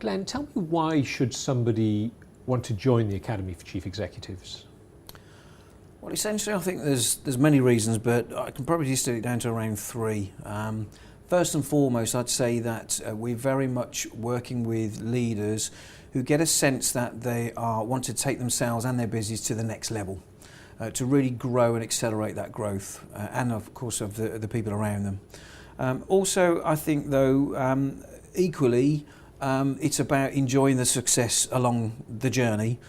Glenn, tell me, why should somebody want to join the Academy for Chief Executives? Well, essentially, I think there's many reasons, but I can probably distill it down to around three. First and foremost, I'd say that we're very much working with leaders who get a sense that they want to take themselves and their business to the next level, to really grow and accelerate that growth, and of course of the people around them. Also, I think though, equally, it's about enjoying the success along the journey.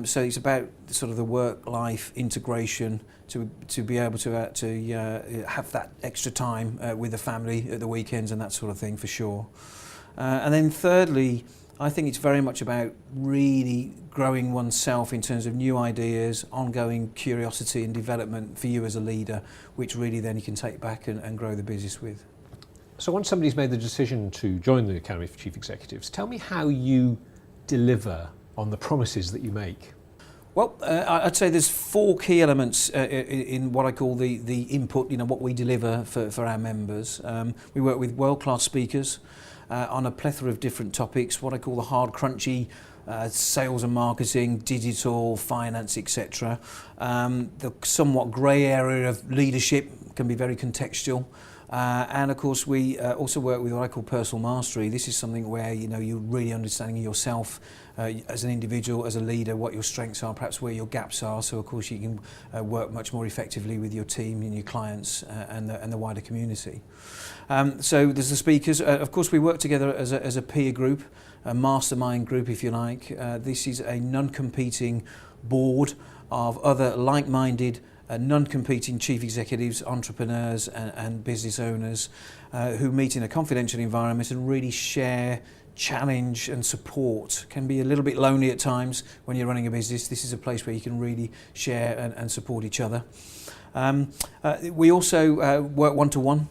So it's about sort of the work-life integration, to be able to have that extra time with the family at the weekends and that sort of thing, for sure. And then thirdly, I think it's very much about really growing oneself in terms of new ideas, ongoing curiosity and development for you as a leader, which really then you can take back and grow the business with. So once somebody's made the decision to join the Academy for Chief Executives, tell me how you deliver on the promises that you make. Well, I'd say there's four key elements in what I call the input, what we deliver for our members. We work with world-class speakers on a plethora of different topics, what I call the hard, crunchy sales and marketing, digital, finance, etc. The somewhat grey area of leadership can be very contextual. And of course, we also work with what I call personal mastery. This is something where you're really understanding yourself as an individual, as a leader, what your strengths are, perhaps where your gaps are. So of course, you can work much more effectively with your team and your clients and the wider community. So there's the speakers. Of course, we work together as a peer group, a mastermind group, if you like. This is a non-competing board of other like-minded non-competing chief executives, entrepreneurs and business owners who meet in a confidential environment and really share, challenge and support. Can be a little bit lonely at times when you're running a business. This is a place where you can really share and support each other. We also work one-to-one,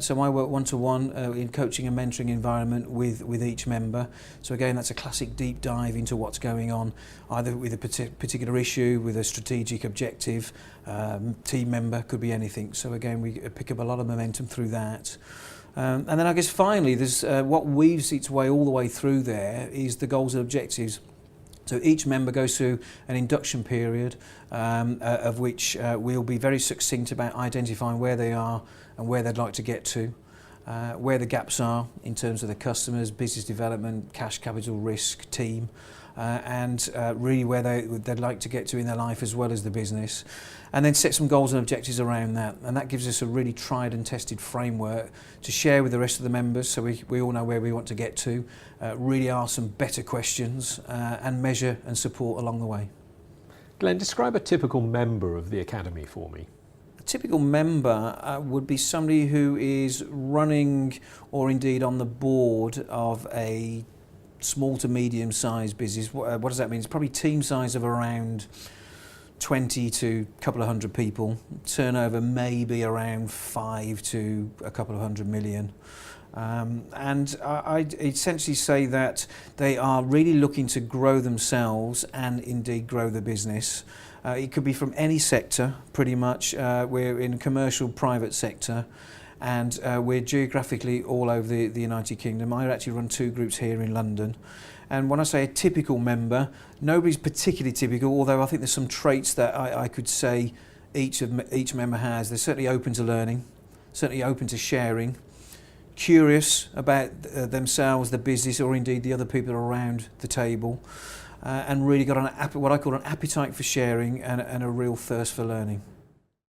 so I work one-to-one in coaching and mentoring environment with each member. So again, that's a classic deep dive into what's going on, either with a particular issue, with a strategic objective, team member, could be anything. So again, we pick up a lot of momentum through that. And then I guess finally, there's what weaves its way all the way through there is the goals and objectives. So each member goes through an induction period of which we'll be very succinct about identifying where they are and where they'd like to get to, where the gaps are in terms of the customers, business development, cash, capital, risk, team, and really where they'd like to get to in their life as well as the business, and then set some goals and objectives around that. And that gives us a really tried and tested framework to share with the rest of the members, so we all know where we want to get to, really ask some better questions and measure and support along the way. Glenn, describe a typical member of the Academy for me. A typical member would be somebody who is running or indeed on the board of a small to medium sized business. What does that mean? It's probably team size of around 20 to a couple of hundred people, turnover maybe around 5 to a couple of 100 million. And I'd essentially say that they are really looking to grow themselves and indeed grow the business. It could be from any sector, pretty much. We're in commercial, private sector, and we're geographically all over the United Kingdom. I actually run 2 groups here in London. And when I say a typical member, nobody's particularly typical, although I think there's some traits that I could say each member has. They're certainly open to learning, certainly open to sharing, curious about themselves, the business, or indeed the other people around the table, and really got what I call an appetite for sharing and a real thirst for learning.